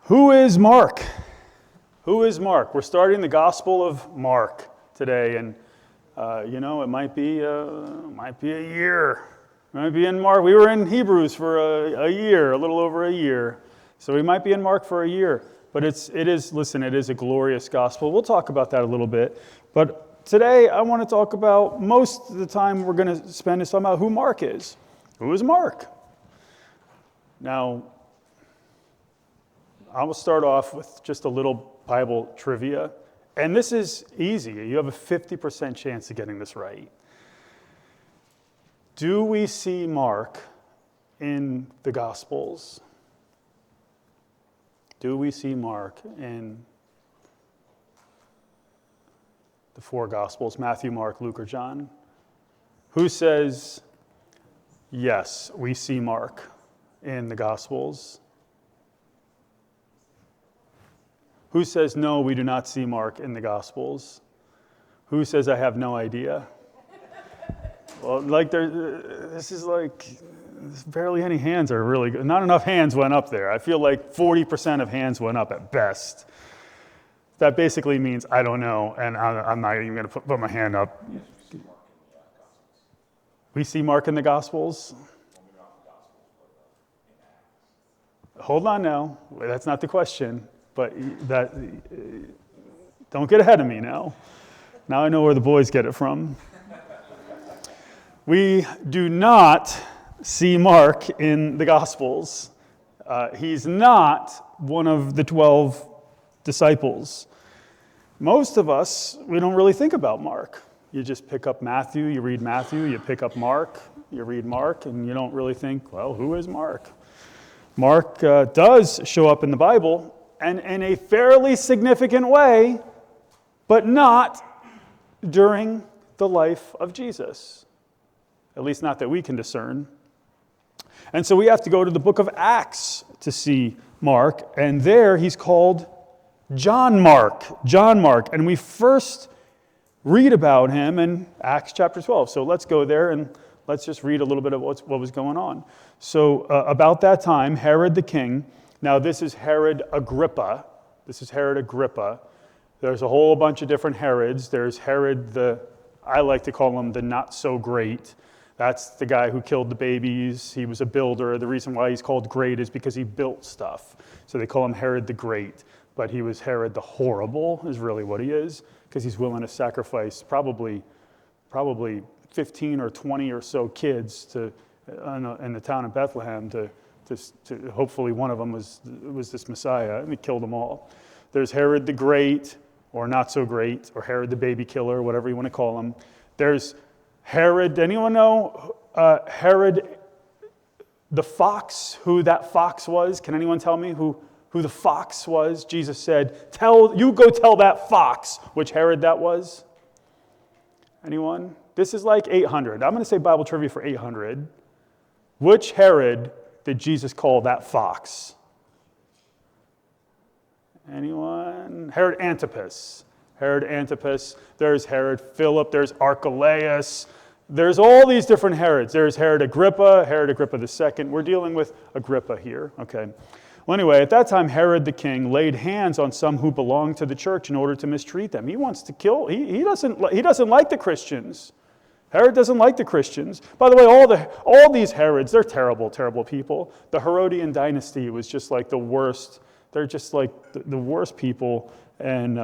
Who is Mark? Who is Mark? We're starting the Gospel of Mark today, and it might be a year. It might be in Mark. We were in Hebrews for a year, a little over a year, so we might be in Mark for a year. But it is a glorious gospel. We'll talk about that a little bit. But today I want to talk about, most of the time we're going to spend is talking about who Mark is. Who is Mark? Now, I will start off with just a little Bible trivia. And this is easy. You have a 50% chance of getting this right. Do we see Mark in the Gospels? Do we see Mark in the four Gospels, Matthew, Mark, Luke, or John? Who says, yes, we see Mark in the Gospels? Who says, no, we do not see Mark in the Gospels? Who says, I have no idea? Well, barely any hands are really good. Not enough hands went up there. I feel like 40% of hands went up at best. That basically means I don't know, and I'm not even going to put my hand up. We see Mark in the Gospels? Hold on now. That's not the question. But don't get ahead of me now. Now I know where the boys get it from. We do not see Mark in the Gospels. He's not one of the 12 disciples. Most of us, we don't really think about Mark. You just pick up Matthew, you read Matthew, you pick up Mark, you read Mark, and you don't really think, well, who is Mark? Mark does show up in the Bible, and in a fairly significant way, but not during the life of Jesus. At least not that we can discern. And so we have to go to the book of Acts to see Mark, and there he's called John Mark. John Mark. And we first read about him in Acts chapter 12. So let's go there and let's just read a little bit of what was going on. So about that time, Herod the king. Now, this is Herod Agrippa. There's a whole bunch of different Herods. There's Herod I like to call him the not so great. That's the guy who killed the babies. He was a builder. The reason why he's called great is because he built stuff. So they call him Herod the Great. But he was Herod the Horrible, is really what he is, because he's willing to sacrifice probably 15 or 20 or so kids in the town of Bethlehem to hopefully one of them was this Messiah, and he killed them all. There's Herod the Great, or not so great, or Herod the baby killer, whatever you want to call him. There's Herod, anyone know Herod the fox, who that fox was? Can anyone tell me who the fox was? Jesus said, you go tell that fox which Herod that was. Anyone? This is like 800. I'm going to say Bible trivia for 800. Which Herod did Jesus call that fox? Anyone? Herod Antipas. There's Herod Philip. There's Archelaus. There's all these different Herods. There's Herod Agrippa II. We're dealing with Agrippa here. Okay. Well, anyway, at that time, Herod the king laid hands on some who belonged to the church in order to mistreat them. He wants to kill. He doesn't like the Christians. Herod doesn't like the Christians. By the way, all these Herods, they're terrible, terrible people. The Herodian dynasty was just like the worst. They're just like the worst people, and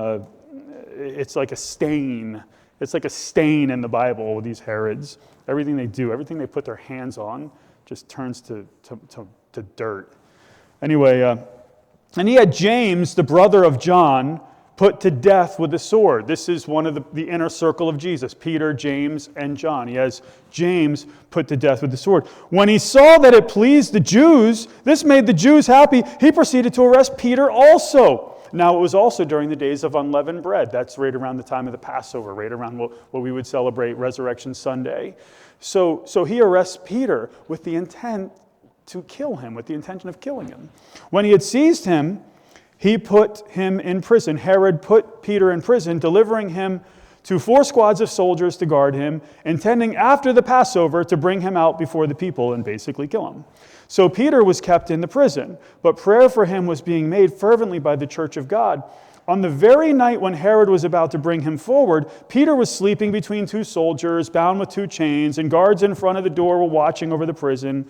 it's like a stain. It's like a stain in the Bible with these Herods. Everything they do, everything they put their hands on, just turns to dirt. Anyway, and he had James, the brother of John, put to death with the sword. This is one of the inner circle of Jesus, Peter, James, and John. He has James put to death with the sword. When he saw that it pleased the Jews, this made the Jews happy, he proceeded to arrest Peter also. Now, it was also during the days of unleavened bread. That's right around the time of the Passover, right around what we would celebrate Resurrection Sunday. So he arrests Peter with the intent to kill him, with the intention of killing him. When he had seized him, he put him in prison. Herod put Peter in prison, delivering him to 4 squads of soldiers to guard him, intending after the Passover to bring him out before the people and basically kill him. So Peter was kept in the prison, but prayer for him was being made fervently by the church of God. On the very night when Herod was about to bring him forward, Peter was sleeping between 2 soldiers, bound with 2 chains, and guards in front of the door were watching over the prison.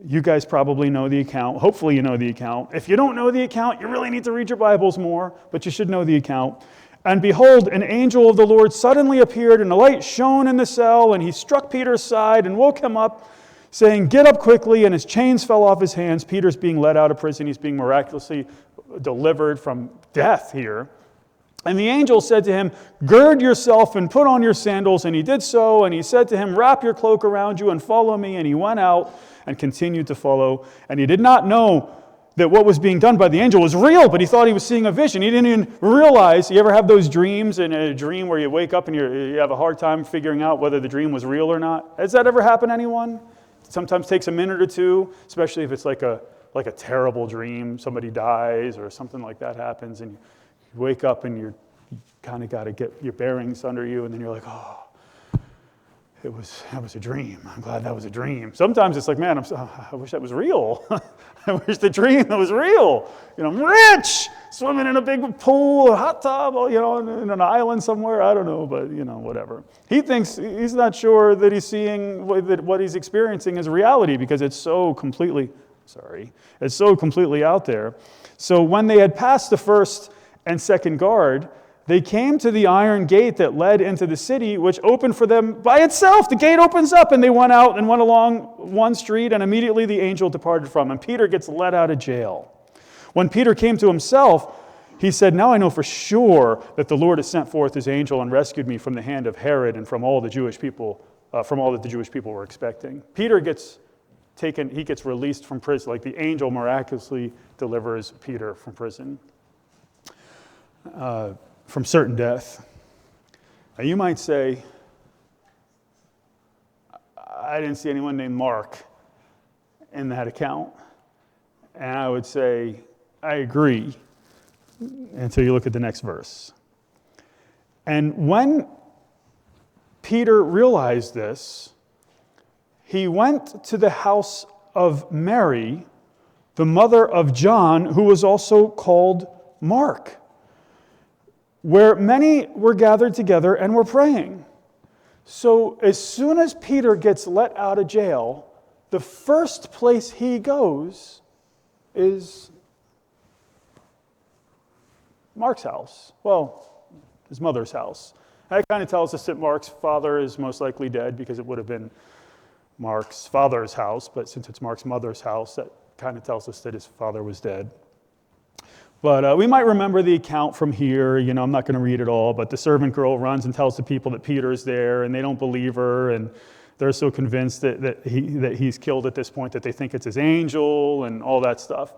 You guys probably know the account. Hopefully you know the account. If you don't know the account, you really need to read your Bibles more, but you should know the account. And behold, an angel of the Lord suddenly appeared, and a light shone in the cell, and he struck Peter's side and woke him up, saying, "Get up quickly," and his chains fell off his hands. Peter's being led out of prison. He's being miraculously delivered from death here. And the angel said to him, "Gird yourself and put on your sandals." And he did so, and he said to him, "Wrap your cloak around you and follow me." And he went out and continued to follow. And he did not know that what was being done by the angel was real, but he thought he was seeing a vision. He didn't even realize. You ever have those dreams, in a dream where you wake up and you have a hard time figuring out whether the dream was real or not? Has that ever happened to anyone? It sometimes takes a minute or two, especially if it's like a terrible dream, somebody dies or something like that happens, and you wake up and you kind of got to get your bearings under you, and then you're like, oh, that was a dream. I'm glad that was a dream. Sometimes it's like, man, I wish that was real. I wish the dream that was real. I'm rich, swimming in a big pool, a hot tub, in an island somewhere. I don't know, but whatever. He thinks, he's not sure that he's seeing that what he's experiencing is reality because it's so completely out there. So when they had passed the first and second guard, they came to the iron gate that led into the city, which opened for them by itself. The gate opens up, and they went out and went along one street, and immediately the angel departed from him. And Peter gets let out of jail. When Peter came to himself, he said, "Now I know for sure that the Lord has sent forth his angel and rescued me from the hand of Herod and from all the Jewish people, from all that the Jewish people were expecting." Peter gets released from prison, like the angel miraculously delivers Peter from prison. From certain death. Now you might say, I didn't see anyone named Mark in that account. And I would say, I agree, until you look at the next verse. And when Peter realized this, he went to the house of Mary, the mother of John, who was also called Mark, where many were gathered together and were praying. So as soon as Peter gets let out of jail, the first place he goes is Mark's house. Well, his mother's house. That kind of tells us that Mark's father is most likely dead because it would have been Mark's father's house, but since it's Mark's mother's house, that kind of tells us that his father was dead. But we might remember the account from here. I'm not going to read it all, but the servant girl runs and tells the people that Peter's there, and they don't believe her, and they're so convinced that he's killed at this point that they think it's his angel and all that stuff.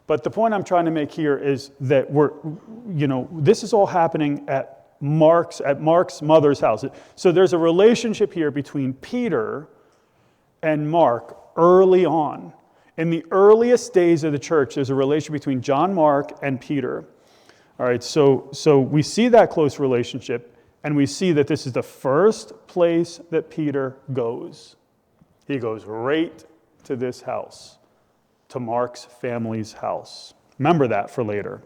But the point I'm trying to make here is that this is all happening at Mark's mother's house. So there's a relationship here between Peter and Mark early on. In the earliest days of the church, there's a relation between John Mark and Peter. All right, so we see that close relationship, and we see that this is the first place that Peter goes. He goes right to this house, to Mark's family's house. Remember that for later.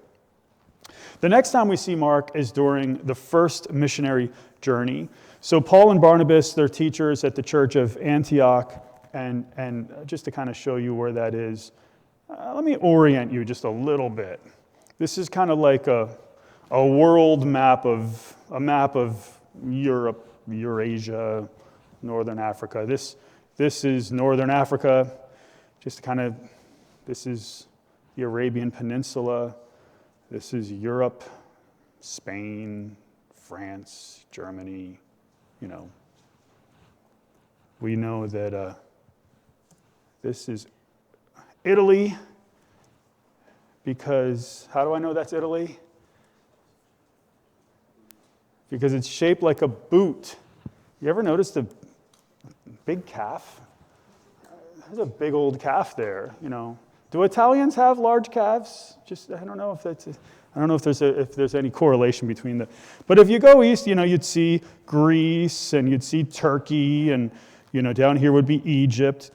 The next time we see Mark is during the first missionary journey. So Paul and Barnabas, they're teachers at the church of Antioch. And just to kind of show you where that is, let me orient you just a little bit. This is kind of like a world map of Europe, Eurasia, Northern Africa. This is Northern Africa. This is the Arabian Peninsula. This is Europe, Spain, France, Germany. We know that. This is Italy, because, how do I know that's Italy? Because it's shaped like a boot. You ever noticed a big calf? There's a big old calf there, Do Italians have large calves? I don't know if there's any correlation between the. But if you go east, you'd see Greece and you'd see Turkey, and down here would be Egypt.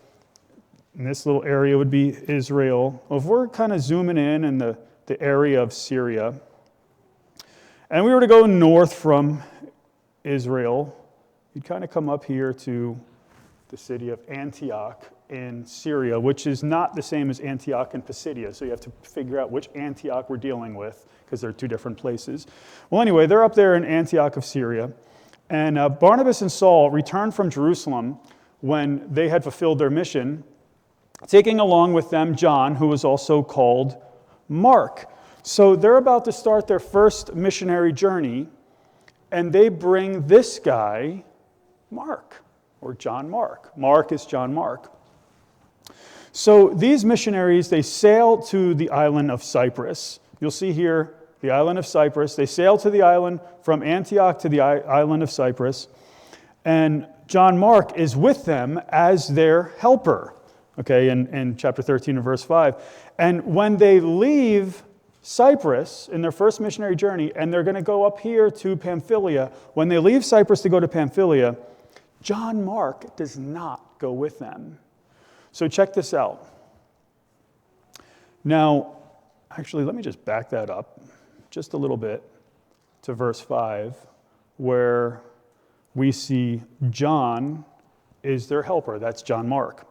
And this little area would be Israel. If we're kind of zooming in the area of Syria, and we were to go north from Israel, you'd kind of come up here to the city of Antioch in Syria, which is not the same as Antioch in Pisidia. So you have to figure out which Antioch we're dealing with, because they're two different places. Well, anyway, they're up there in Antioch of Syria. And Barnabas and Saul returned from Jerusalem when they had fulfilled their mission, taking along with them John, who was also called Mark. So they're about to start their first missionary journey, and they bring this guy, Mark, or John Mark. Mark is John Mark. So these missionaries, they sail to the island of Cyprus. You'll see here the island of Cyprus. They sail to the island from Antioch to the island of Cyprus. And John Mark is with them as their helper, okay, in chapter 13 and verse 5. And when they leave Cyprus in their first missionary journey, and they're going to go up here to Pamphylia, when they leave Cyprus to go to Pamphylia, John Mark does not go with them. So check this out. Now, actually, let me just back that up just a little bit to verse 5, where we see John is their helper. That's John Mark.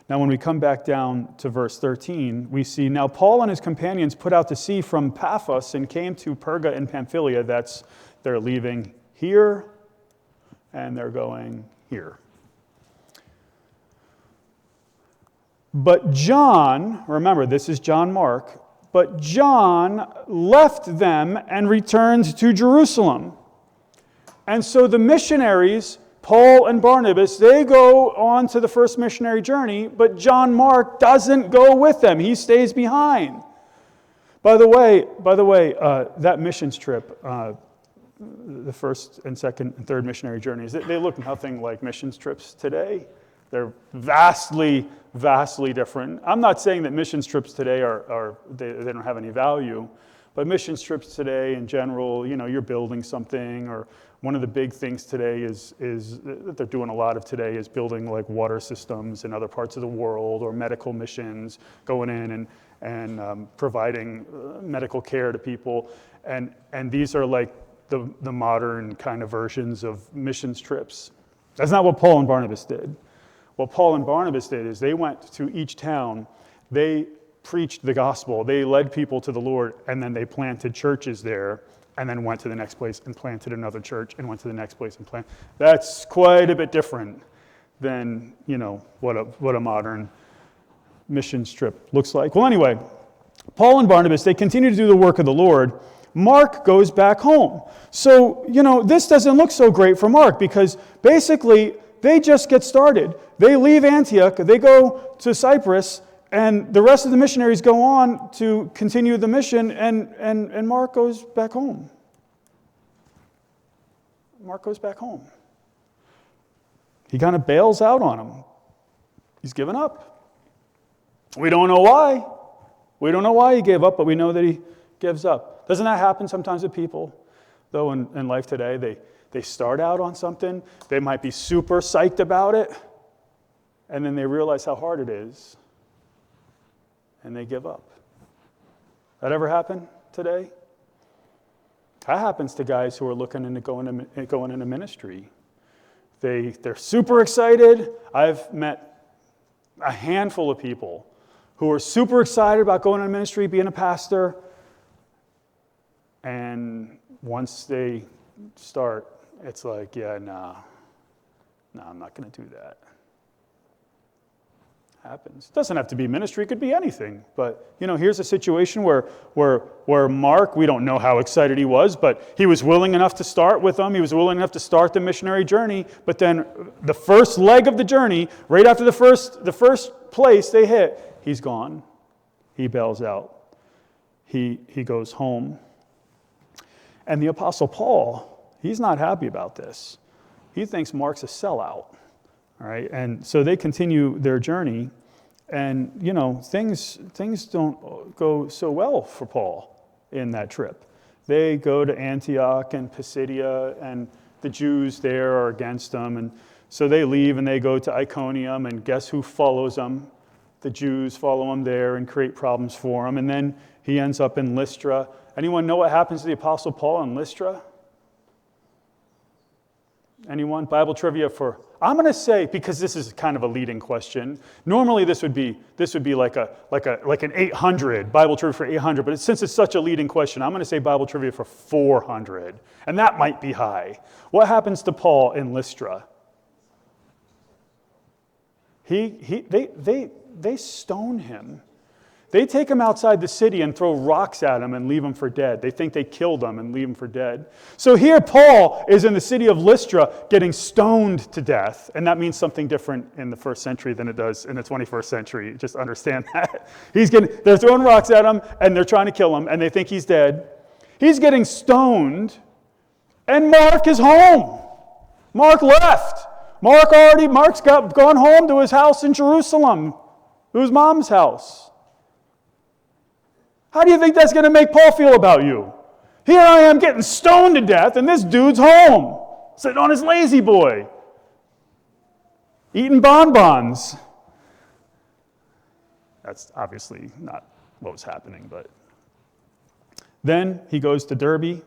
Now, when we come back down to verse 13, we see, now Paul and his companions put out to sea from Paphos and came to Perga in Pamphylia. They're leaving here, and they're going here. But John, remember, this is John Mark, but John left them and returned to Jerusalem. And so the missionaries, Paul and Barnabas, they go on to the first missionary journey, but John Mark doesn't go with them. He stays behind. By the way, that missions trip, the first and second and third missionary journeys, they look nothing like missions trips today. They're vastly, vastly different. I'm not saying that missions trips today they don't have any value, but missions trips today in general, you're building something, or one of the big things today is that they're doing a lot of today is building like water systems in other parts of the world, or medical missions, going in and providing medical care to people, and these are like the modern kind of versions of missions trips. That's not what Paul and Barnabas did. What Paul and Barnabas did is they went to each town, they preached the gospel, they led people to the Lord, and then they planted churches there, and then went to the next place and planted another church, and went to the next place and planted. That's quite a bit different than, what a modern missions trip looks like. Well, anyway, Paul and Barnabas, they continue to do the work of the Lord. Mark goes back home. So, this doesn't look so great for Mark, because basically they just get started. They leave Antioch, they go to Cyprus, and the rest of the missionaries go on to continue the mission, and Mark goes back home. Mark goes back home. He kind of bails out on them. He's given up. We don't know why. We don't know why he gave up, but we know that he gives up. Doesn't that happen sometimes with people, though, in life today? They start out on something, they might be super psyched about it, and then they realize how hard it is, and they give up. That ever happen today? That happens to guys who are looking into going into ministry. They're super excited. I've met a handful of people who are super excited about going into ministry, being a pastor, and once they start, it's like, no, I'm not going to do that. Happens. It doesn't have to be ministry, it could be anything. But, here's a situation where Mark, we don't know how excited he was, but he was willing enough to start with them. He was willing enough to start the missionary journey. But then the first leg of the journey, right after the first place they hit, he's gone. He bails out. He goes home. And the Apostle Paul, he's not happy about this. He thinks Mark's a sellout. All right, and so they continue their journey, And, things don't go so well for Paul in that trip. They go to Antioch and Pisidia, and the Jews there are against them. And so they leave and they go to Iconium, and guess who follows them? The Jews follow him there and create problems for him. And then he ends up in Lystra. Anyone know what happens to the Apostle Paul in Lystra? Anyone? Bible trivia for... I'm going to say, because this is kind of a leading question. Normally this would be like an 800, Bible trivia for 800, but since it's such a leading question, I'm going to say Bible trivia for 400, and that might be high. What happens to Paul in Lystra? They stone him. They take him outside the city and throw rocks at him and leave him for dead. They think they killed him and leave him for dead. So here Paul is in the city of Lystra getting stoned to death. And that means something different in the first century than it does in the 21st century. Just understand that. They're throwing rocks at him and they're trying to kill him and they think he's dead. He's getting stoned and Mark is home. Mark left. Mark's gone home to his house in Jerusalem, to his mom's house. How do you think that's going to make Paul feel about you? Here I am getting stoned to death, and this dude's home, sitting on his lazy boy, eating bonbons. That's obviously not what was happening, but then he goes to Derbe.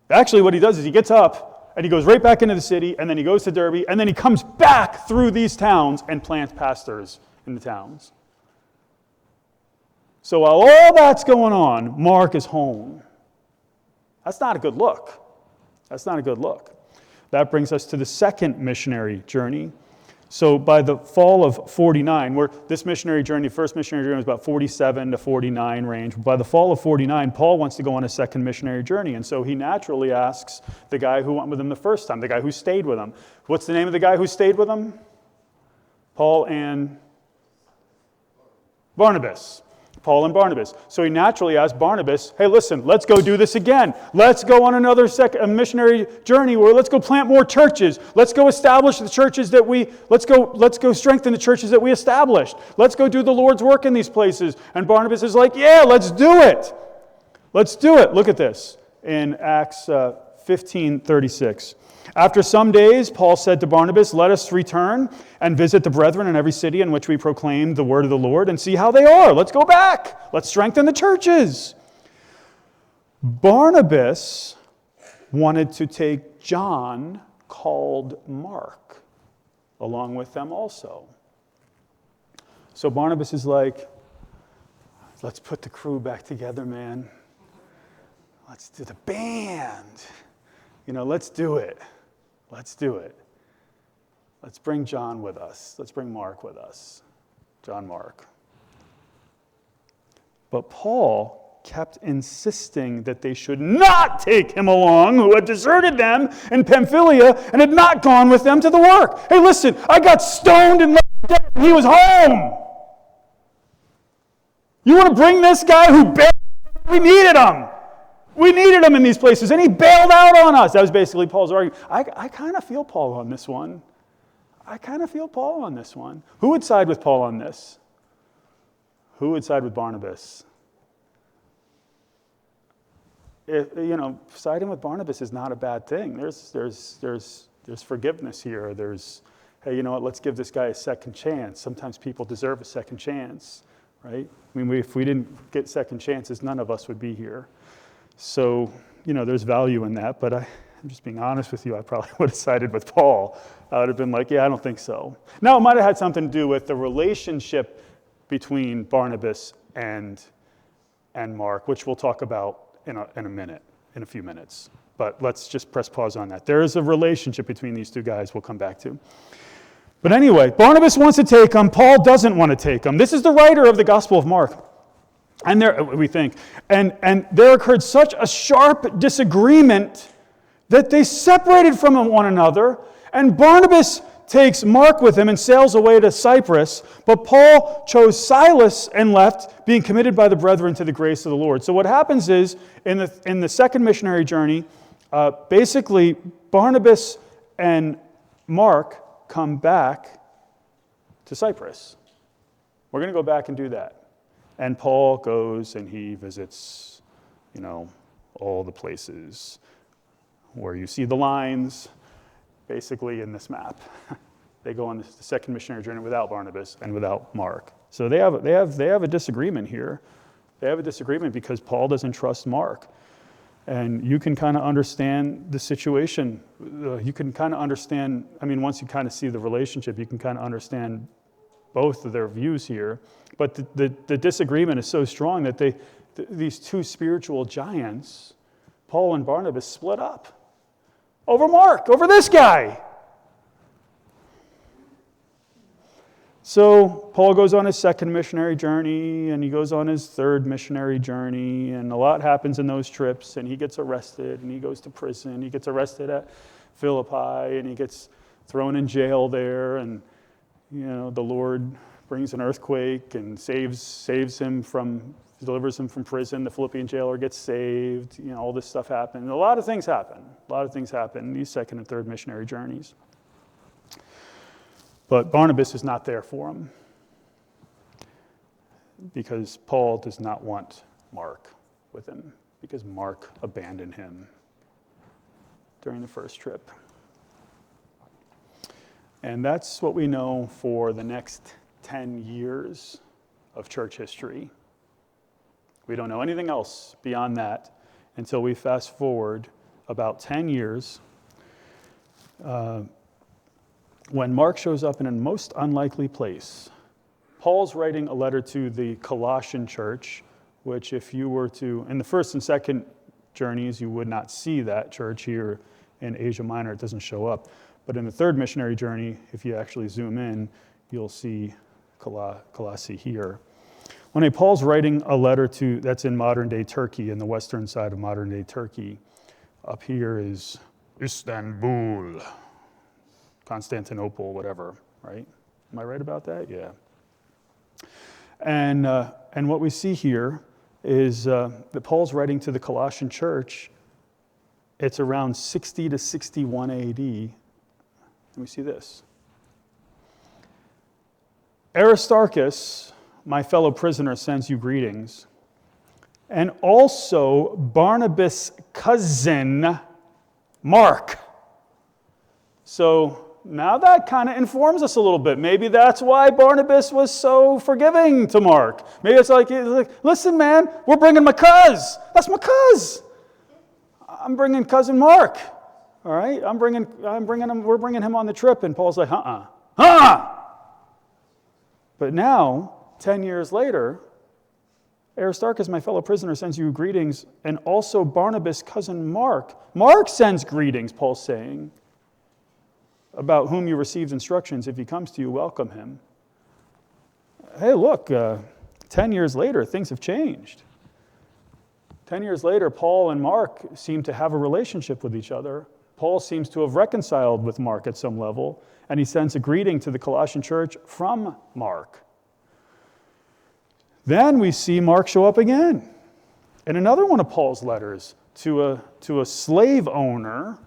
Actually, what he does is he gets up, and he goes right back into the city, and then he goes to Derbe, and then he comes back through these towns and plants pastors in the towns. So while all that's going on, Mark is home. That's not a good look. That's not a good look. That brings us to the second missionary journey. So by the fall of 49, where this missionary journey, first missionary journey was about 47 to 49 range. By the fall of 49, Paul wants to go on a second missionary journey. And so he naturally asks the guy who went with him the first time, the guy who stayed with him. What's the name of the guy who stayed with him? Paul and Barnabas. Paul and Barnabas. So he naturally asked Barnabas, hey, listen, let's go do this again. Let's go on another missionary journey where let's go plant more churches. Let's go establish the churches let's go strengthen the churches that we established. Let's go do the Lord's work in these places. And Barnabas is like, yeah, let's do it. Let's do it. Look at this in Acts 15:36. After some days, Paul said to Barnabas, let us return and visit the brethren in every city in which we proclaimed the word of the Lord and see how they are. Let's go back. Let's strengthen the churches. Barnabas wanted to take John, called Mark, along with them also. So Barnabas is like, let's put the crew back together, man. Let's do the band. Let's do it. Let's do it. Let's bring John with us. Let's bring Mark with us. John Mark. But Paul kept insisting that they should not take him along, who had deserted them in Pamphylia and had not gone with them to the work. Hey, listen, I got stoned and left dead, and he was home. You want to bring this guy who bailed? We needed him. We needed him in these places, and he bailed out on us. That was basically Paul's argument. I kind of feel Paul on this one. Who would side with Paul on this? Who would side with Barnabas? Siding with Barnabas is not a bad thing. There's forgiveness here. There's, hey, you know what? Let's give this guy a second chance. Sometimes people deserve a second chance, right? I mean, if we didn't get second chances, none of us would be here. So, there's value in that, but I'm just being honest with you, I probably would have sided with Paul. I would have been like, yeah, I don't think so. Now, it might have had something to do with the relationship between Barnabas and Mark, which we'll talk about in a few minutes. But let's just press pause on that. There is a relationship between these two guys we'll come back to. But anyway, Barnabas wants to take him. Paul doesn't want to take him. This is the writer of the Gospel of Mark. And there, we think, and there occurred such a sharp disagreement that they separated from one another, and Barnabas takes Mark with him and sails away to Cyprus, but Paul chose Silas and left, being committed by the brethren to the grace of the Lord. So what happens is, in the second missionary journey, basically Barnabas and Mark come back to Cyprus. We're going to go back and do that. And Paul goes and he visits, all the places where you see the lines, basically in this map. They go on the second missionary journey without Barnabas and without Mark. So they have a disagreement here. They have a disagreement because Paul doesn't trust Mark. And you can kind of understand the situation. You can kind of understand, once you kind of see the relationship, you can kind of understand both of their views here. But the disagreement is so strong that these two spiritual giants, Paul and Barnabas, split up over Mark, over this guy. So Paul goes on his second missionary journey, and he goes on his third missionary journey, and a lot happens in those trips, and he gets arrested, and he goes to prison. He gets arrested at Philippi, and he gets thrown in jail there, and the Lord brings an earthquake and delivers him from prison. The Philippian jailer gets saved. All this stuff happened. A lot of things happen. In these second and third missionary journeys. But Barnabas is not there for him because Paul does not want Mark with him, because Mark abandoned him during the first trip. And that's what we know for the next 10 years of church history. We don't know anything else beyond that until we fast forward about 10 years when Mark shows up in a most unlikely place. Paul's writing a letter to the Colossian church, which if you were to, in the first and second journeys, you would not see that church here in Asia Minor. It doesn't show up. But in the third missionary journey, if you actually zoom in, you'll see Colossae here. When Paul's writing a letter that's in modern-day Turkey, in the western side of modern-day Turkey, up here is Istanbul, Constantinople, whatever, right? Am I right about that? Yeah. And what we see here is that Paul's writing to the Colossian church. It's around 60 to 61 AD. Let me see this. Aristarchus, my fellow prisoner, sends you greetings. And also Barnabas' cousin, Mark. So now that kind of informs us a little bit. Maybe that's why Barnabas was so forgiving to Mark. Maybe it's like, listen, man, we're bringing my cuz. That's my cuz. I'm bringing cousin Mark. All right, we're bringing him on the trip. And Paul's like, But now, 10 years later, Aristarchus, my fellow prisoner, sends you greetings, and also Barnabas' cousin Mark. Mark sends greetings, Paul's saying, about whom you received instructions. If he comes to you, welcome him. Hey, look, 10 years later, things have changed. 10 years later, Paul and Mark seem to have a relationship with each other. Paul seems to have reconciled with Mark at some level, and he sends a greeting to the Colossian church from Mark. Then we see Mark show up again in another one of Paul's letters to a slave owner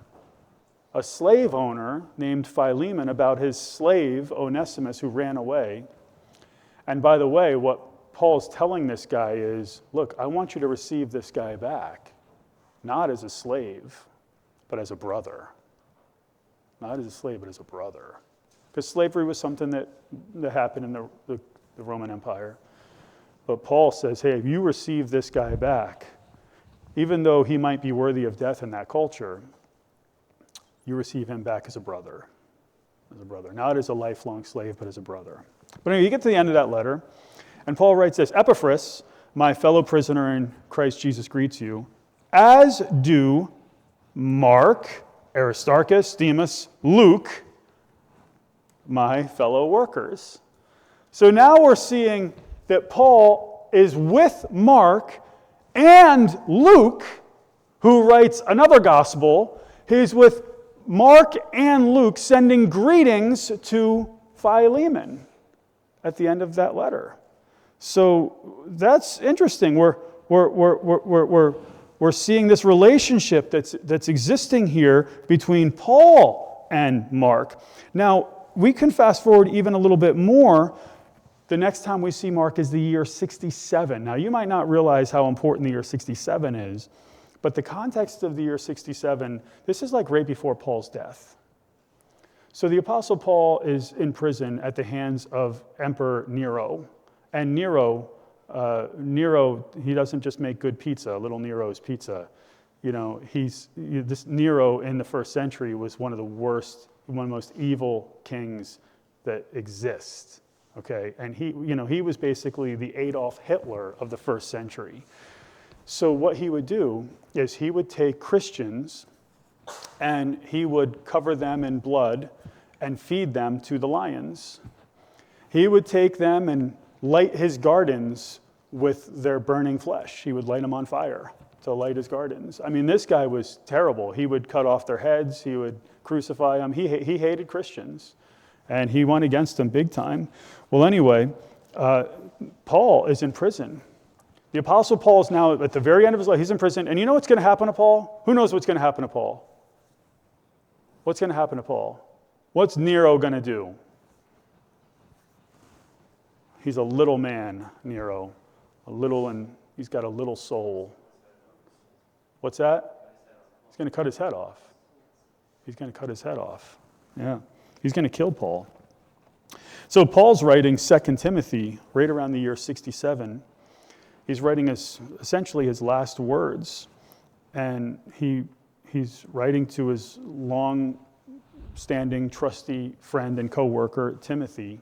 named Philemon, about his slave Onesimus who ran away. And by the way, what Paul's telling this guy is, look, I want you to receive this guy back, not as a slave, but as a brother. Not as a slave, but as a brother. Because slavery was something that happened in the Roman Empire. But Paul says, hey, if you receive this guy back, even though he might be worthy of death in that culture, you receive him back as a brother. As a brother. Not as a lifelong slave, but as a brother. But anyway, you get to the end of that letter, and Paul writes this: Epaphras, my fellow prisoner in Christ Jesus, greets you, as do Mark, Aristarchus, Demas, Luke, my fellow workers. So now we're seeing that Paul is with Mark and Luke, who writes another gospel. He's with Mark and Luke sending greetings to Philemon at the end of that letter. So that's interesting. We're seeing this relationship that's existing here between Paul and Mark. Now, we can fast forward even a little bit more The next time we see Mark is the year 67. Now, you might not realize how important the year 67 is, but the context of the year 67, this is like right before Paul's death. So the Apostle Paul is in prison at the hands of Emperor Nero. And Nero, he doesn't just make good pizza, little Nero's pizza. You know, this Nero in the first century was one of the worst, one of the most evil kings that exist. Okay, and he was basically the Adolf Hitler of the first century. So what he would do is he would take Christians and he would cover them in blood and feed them to the lions. He would take them and light his gardens with their burning flesh. He would light them on fire to light his gardens. I mean, this guy was terrible. He would cut off their heads. He would crucify them. He hated Christians, and he went against them big time. Well, anyway, Paul is in prison. The Apostle Paul is now at the very end of his life. He's in prison. And you know what's going to happen to Paul? Who knows what's going to happen to Paul? What's going to happen to Paul? What's Nero going to do? He's a little man, Nero. And he's got a little soul. What's that? He's going to cut his head off. He's going to cut his head off. Yeah. He's going to kill Paul. So Paul's writing 2 Timothy right around the year 67. He's writing essentially his last words. And he's writing to his long-standing, trusty friend and co-worker, Timothy.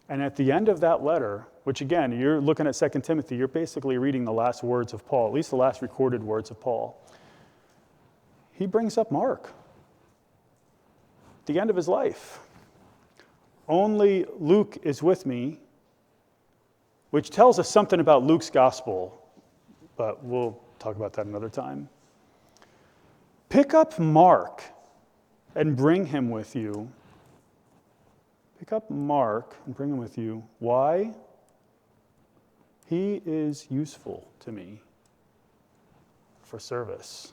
And at the end of that letter, which again, you're looking at 2 Timothy, you're basically reading the last words of Paul, at least the last recorded words of Paul. He brings up Mark. At the end of his life. Only Luke is with me, which tells us something about Luke's gospel, but we'll talk about that another time. Pick up Mark and bring him with you. Pick up Mark and bring him with you. Why? He is useful to me for service.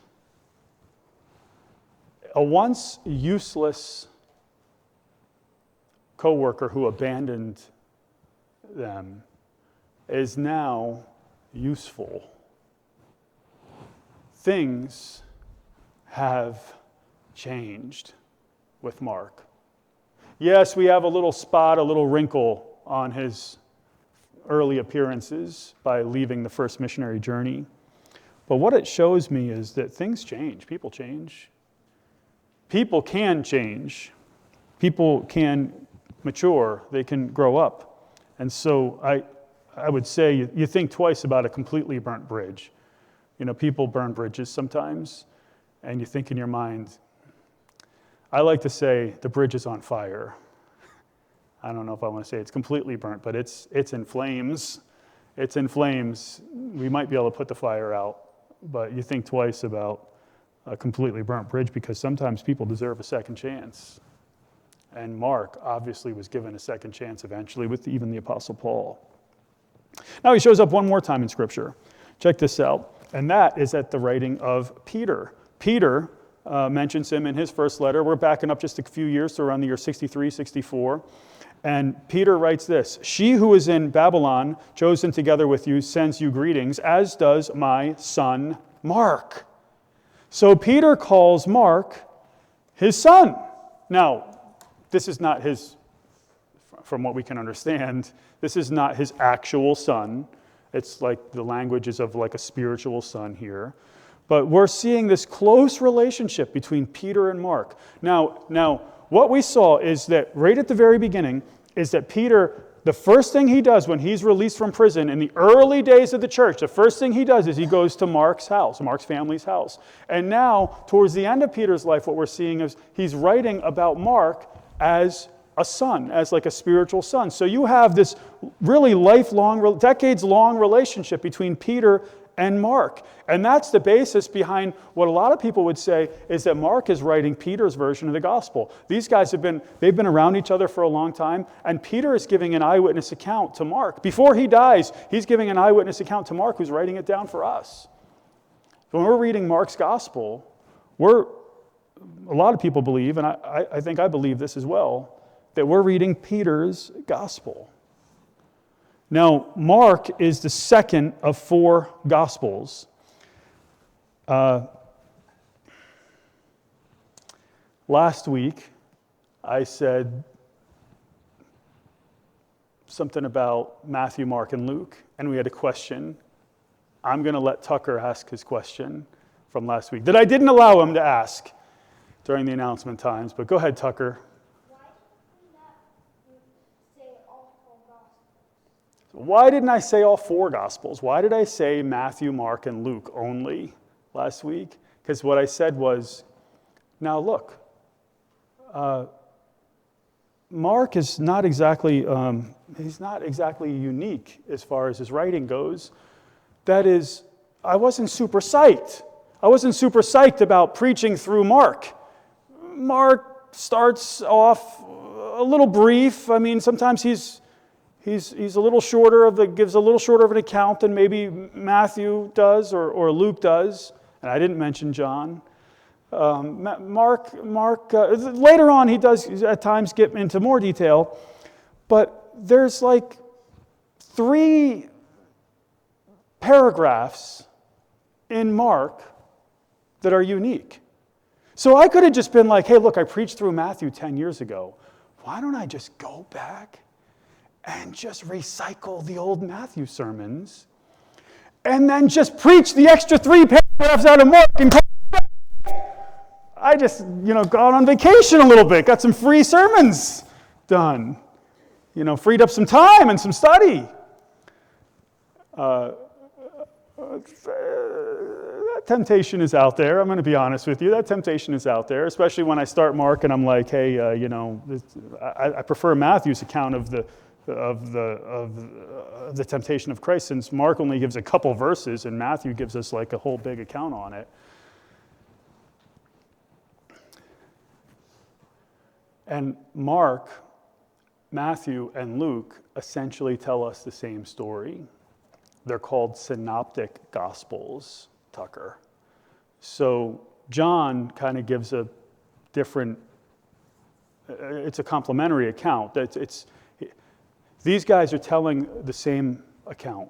A once useless co-worker who abandoned them is now useful. Things have changed with Mark. Yes, we have a little spot, a little wrinkle on his early appearances by leaving the first missionary journey. But what it shows me is that things change. People change. People can change. People can mature. They can grow up. And so I would say you think twice about a completely burnt bridge. You know, people burn bridges sometimes, and you think in your mind, I like to say the bridge is on fire. I don't know if I want to say it's completely burnt, but it's in flames. It's in flames. We might be able to put the fire out, but you think twice about a completely burnt bridge because sometimes people deserve a second chance. And Mark obviously was given a second chance eventually with even the Apostle Paul. Now he shows up one more time in Scripture. Check this out. And that is at the writing of Peter. Peter mentions him in his first letter. We're backing up just a few years to around the year 63, 64. And Peter writes this, "She who is in Babylon, chosen together with you, sends you greetings, as does my son Mark." So Peter calls Mark his son. Now, this is not his, from what we can understand, this is not his actual son. It's like the language is of like a spiritual son here. But we're seeing this close relationship between Peter and Mark. Now, what we saw is that right at the very beginning is that Peter, the first thing he does when he's released from prison in the early days of the church, the first thing he does is he goes to Mark's house, Mark's family's house. And now, towards the end of Peter's life, what we're seeing is he's writing about Mark as a son, as like a spiritual son. So you have this really lifelong, decades-long relationship between Peter and Mark. And that's the basis behind what a lot of people would say is that Mark is writing Peter's version of the gospel. These guys they've been around each other for a long time, and Peter is giving an eyewitness account to Mark. Before he dies, he's giving an eyewitness account to Mark, who's writing it down for us. When we're reading Mark's gospel, a lot of people believe, and I think I believe this as well, that we're reading Peter's gospel. Now, Mark is the second of 4 Gospels. Last week, I said something about Matthew, Mark, and Luke, and we had a question. I'm going to let Tucker ask his question from last week that I didn't allow him to ask during the announcement times, but go ahead, Tucker. Why didn't I say all 4 Gospels? Why did I say Matthew, Mark, and Luke only last week? Because what I said was, now look, Mark is not exactly, he's not exactly unique as far as his writing goes. That is, I wasn't super psyched. I wasn't super psyched about preaching through Mark. Mark starts off a little brief. I mean, sometimes he's a little shorter gives a little shorter of an account than maybe Matthew does or Luke does. And I didn't mention John. Mark, later on he does at times get into more detail, but there's like 3 paragraphs in Mark that are unique. So I could have just been like, hey, look, I preached through Matthew 10 years ago. Why don't I just go back and just recycle the old Matthew sermons and then just preach the extra 3 paragraphs out of Mark and call it back? I just, gone on vacation a little bit, got some free sermons done, freed up some time and some study. That temptation is out there. I'm going to be honest with you. That temptation is out there, especially when I start Mark and I'm like, hey, I prefer Matthew's account of the temptation of Christ, since Mark only gives a couple verses and Matthew gives us like a whole big account on it. And Mark, Matthew, and Luke essentially tell us the same story. They're called synoptic gospels, Tucker. So John kind of gives a different, it's a complementary account. These guys are telling the same account.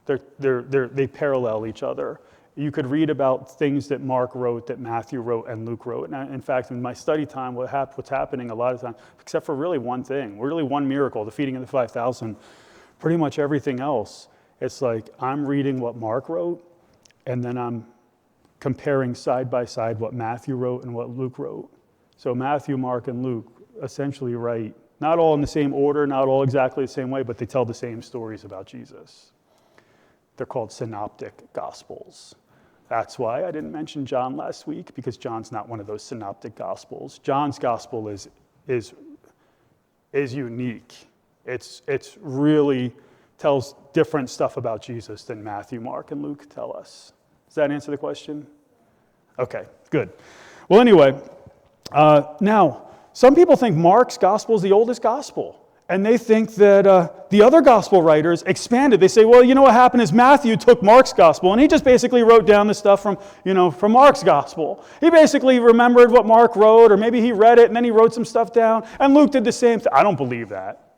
They parallel each other. You could read about things that Mark wrote, that Matthew wrote, and Luke wrote. And in fact, in my study time, what's happening a lot of times, except for really one thing, really one miracle, the feeding of the 5,000, pretty much everything else, it's like I'm reading what Mark wrote, and then I'm comparing side by side what Matthew wrote and what Luke wrote. So Matthew, Mark, and Luke essentially write, not all in the same order, not all exactly the same way, but they tell the same stories about Jesus. They're called synoptic gospels. That's why I didn't mention John last week, because John's not one of those synoptic gospels. John's gospel is unique. It's really tells different stuff about Jesus than Matthew, Mark, and Luke tell us. Does that answer the question? Okay, good. Well, anyway, now, some people think Mark's gospel is the oldest gospel. And they think that the other gospel writers expanded. They say, well, what happened is Matthew took Mark's gospel, and he just basically wrote down the stuff from Mark's gospel. He basically remembered what Mark wrote, or maybe he read it, and then he wrote some stuff down. And Luke did the same thing. I don't believe that.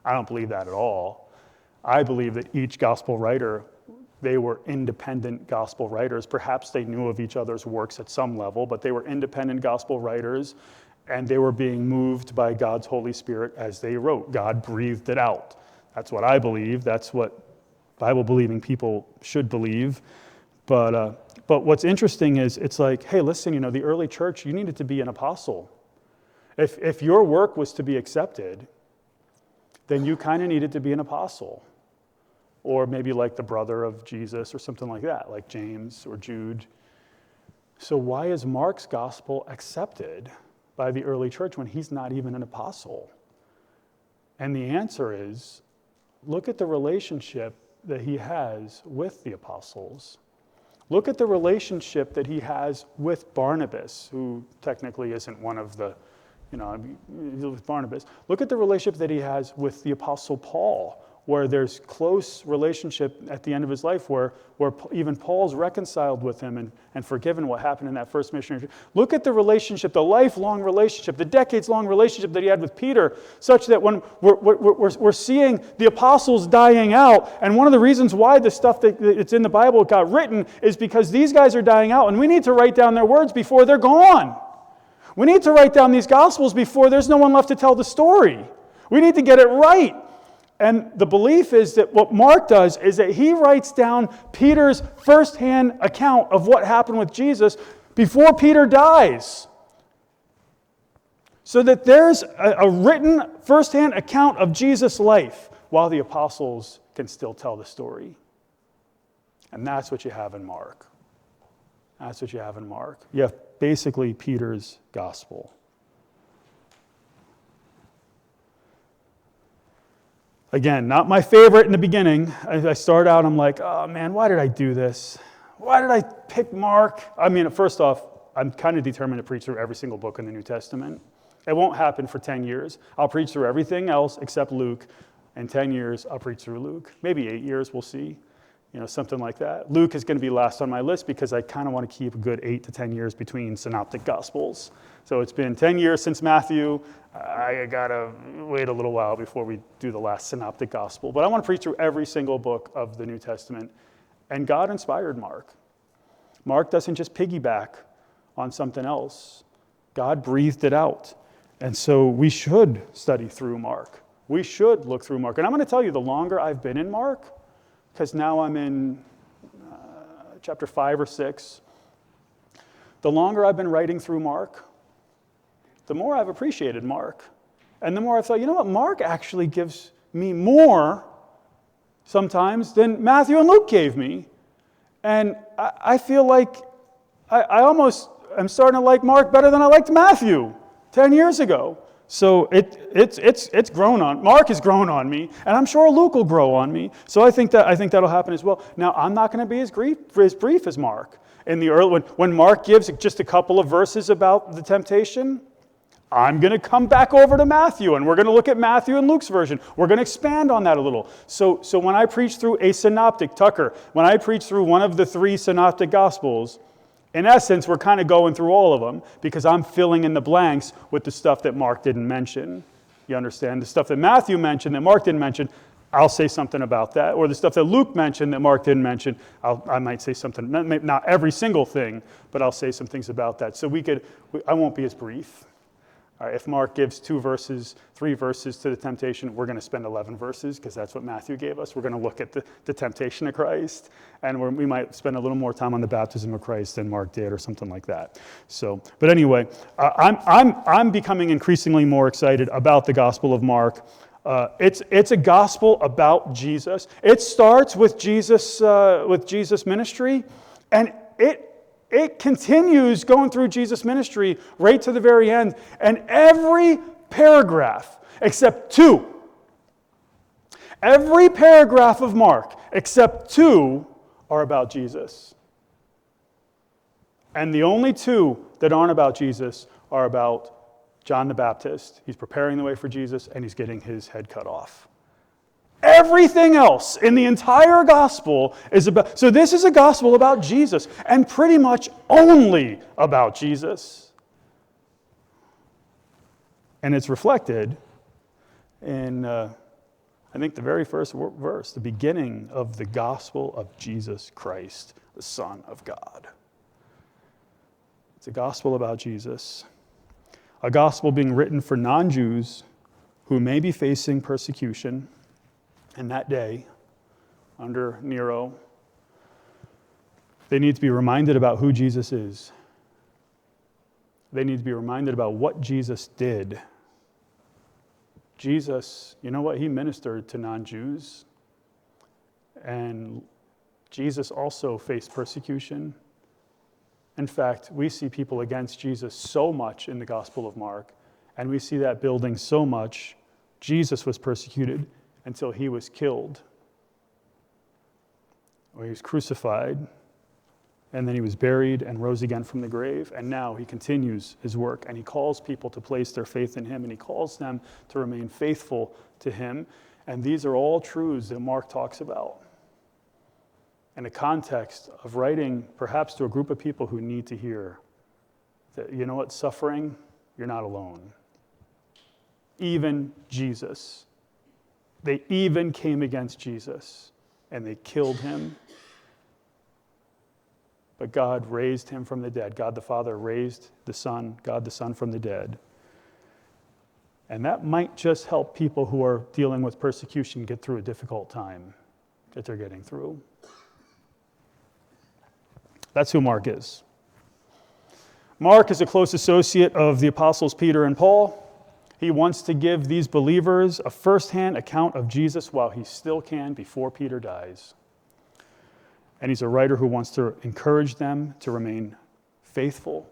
I don't believe that at all. I believe that each gospel writer, they were independent gospel writers. Perhaps they knew of each other's works at some level, but they were independent gospel writers, and they were being moved by God's Holy Spirit as they wrote. God breathed it out. That's what I believe. That's what Bible-believing people should believe. But what's interesting is it's like, hey, listen, the early church, you needed to be an apostle. If your work was to be accepted, then you kind of needed to be an apostle. Or maybe like the brother of Jesus or something like that, like James or Jude. So why is Mark's gospel accepted by the early church when he's not even an apostle? And the answer is, look at the relationship that he has with the apostles. Look at the relationship that he has with Barnabas, who technically isn't one of the, with Barnabas. Look at the relationship that he has with the apostle Paul, where there's close relationship at the end of his life where even Paul's reconciled with him and forgiven what happened in that first missionary trip. Look at the relationship, the lifelong relationship, the decades-long relationship that he had with Peter, such that when we're seeing the apostles dying out, and one of the reasons why the stuff that's in the Bible got written is because these guys are dying out, and we need to write down their words before they're gone. We need to write down these Gospels before there's no one left to tell the story. We need to get it right. And the belief is that what Mark does is that he writes down Peter's firsthand account of what happened with Jesus before Peter dies. So that there's a written firsthand account of Jesus' life while the apostles can still tell the story. And that's what you have in Mark. That's what you have in Mark. You have basically Peter's gospel. Again, not my favorite in the beginning. I start out, I'm like, oh man, why did I do this? Why did I pick Mark? I mean, first off, I'm kind of determined to preach through every single book in the New Testament. It won't happen for 10 years. I'll preach through everything else except Luke. In 10 years, I'll preach through Luke. Maybe 8 years, we'll see. Something like that. Luke is going to be last on my list because I kind of want to keep a good 8 to 10 years between synoptic gospels. So it's been 10 years since Matthew. I got to wait a little while before we do the last synoptic gospel. But I want to preach through every single book of the New Testament. And God inspired Mark. Mark doesn't just piggyback on something else. God breathed it out. And so we should study through Mark. We should look through Mark. And I'm going to tell you, the longer I've been in Mark, because now I'm in chapter 5 or 6, the longer I've been writing through Mark, the more I've appreciated Mark. And the more I thought, you know what, Mark actually gives me more sometimes than Matthew and Luke gave me. And I feel like I almost am starting to like Mark better than I liked Matthew 10 years ago. So it's grown on. Mark has grown on me, and I'm sure Luke will grow on me. So I think that'll happen as well. Now I'm not going to be as brief as Mark. In the early when Mark gives just a couple of verses about the temptation, I'm going to come back over to Matthew, and we're going to look at Matthew and Luke's version. We're going to expand on that a little. So when I preach through a synoptic, Tucker, when I preach through one of the 3 synoptic gospels, in essence, we're kind of going through all of them because I'm filling in the blanks with the stuff that Mark didn't mention. You understand? The stuff that Matthew mentioned that Mark didn't mention, I'll say something about that. Or the stuff that Luke mentioned that Mark didn't mention, I might say something. Not every single thing, but I'll say some things about that. So I won't be as brief. All right, if Mark gives 2 verses, 3 verses to the temptation, we're going to spend 11 verses because that's what Matthew gave us. We're going to look at the temptation of Christ, and we might spend a little more time on the baptism of Christ than Mark did, or something like that. So, but anyway, I'm becoming increasingly more excited about the Gospel of Mark. It's a gospel about Jesus. It starts with Jesus' ministry, and it continues going through Jesus' ministry right to the very end. And every paragraph, except 2, every paragraph of Mark, except 2, are about Jesus. And the only 2 that aren't about Jesus are about John the Baptist. He's preparing the way for Jesus, and he's getting his head cut off. Everything else in the entire gospel is about... So this is a gospel about Jesus, and pretty much only about Jesus. And it's reflected in, I think, the very first verse, the beginning of the gospel of Jesus Christ, the Son of God. It's a gospel about Jesus. A gospel being written for non-Jews who may be facing persecution. And that day, under Nero, they need to be reminded about who Jesus is. They need to be reminded about what Jesus did. Jesus, you know what? He ministered to non-Jews. And Jesus also faced persecution. In fact, we see people against Jesus so much in the Gospel of Mark, and we see that building so much. Jesus was persecuted until he was killed, or he was crucified, and then he was buried and rose again from the grave, and now he continues his work, and he calls people to place their faith in him, and he calls them to remain faithful to him. And these are all truths that Mark talks about in a context of writing perhaps to a group of people who need to hear that, you know what, suffering, you're not alone. Even Jesus. They even came against Jesus and they killed him. But God raised him from the dead. God the Father raised the Son, God the Son from the dead. And that might just help people who are dealing with persecution get through a difficult time that they're getting through. That's who Mark is. Mark is a close associate of the apostles Peter and Paul. He wants to give these believers a firsthand account of Jesus while he still can before Peter dies. And he's a writer who wants to encourage them to remain faithful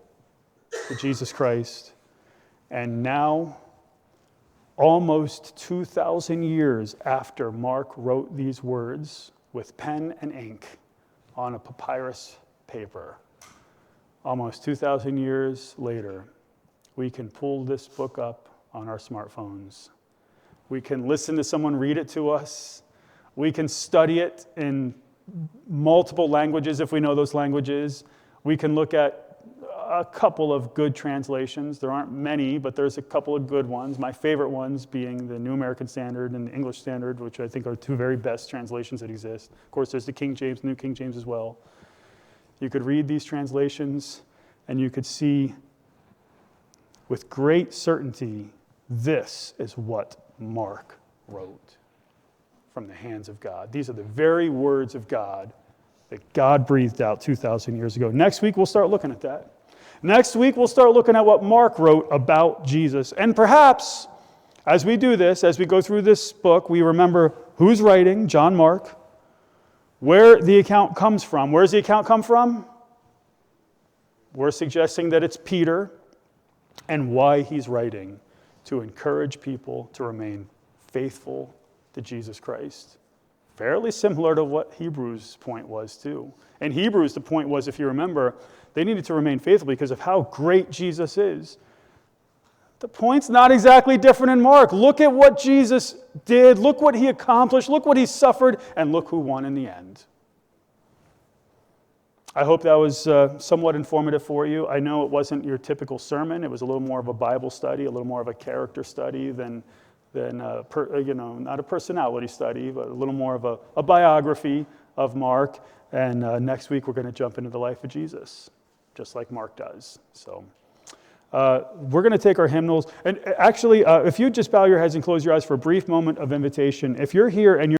to Jesus Christ. And now, almost 2,000 years after Mark wrote these words with pen and ink on a papyrus paper, almost 2,000 years later, we can pull this book up on our smartphones. We can listen to someone read it to us. We can study it in multiple languages if we know those languages. We can look at a couple of good translations. There aren't many, but there's a couple of good ones. My favorite ones being the New American Standard and the English Standard, which I think are two very best translations that exist. Of course, there's the King James, New King James as well. You could read these translations and you could see with great certainty, this is what Mark wrote from the hands of God. These are the very words of God that God breathed out 2,000 years ago. Next week, we'll start looking at that. Next week, we'll start looking at what Mark wrote about Jesus. And perhaps, as we do this, as we go through this book, we remember who's writing, John Mark, where the account comes from. Where does the account come from? We're suggesting that it's Peter, and why he's writing, to encourage people to remain faithful to Jesus Christ. Fairly similar to what Hebrews' point was too. In Hebrews, the point was, if you remember, they needed to remain faithful because of how great Jesus is. The point's not exactly different in Mark. Look at what Jesus did, look what he accomplished, look what he suffered, and look who won in the end. I hope that was somewhat informative for you. I know it wasn't your typical sermon. It was a little more of a Bible study, a little more of a character study than not a personality study, but a little more of a biography of Mark. And next week we're going to jump into the life of Jesus, just like Mark does. So we're going to take our hymnals. And actually, if you just bow your heads and close your eyes for a brief moment of invitation, if you're here and you're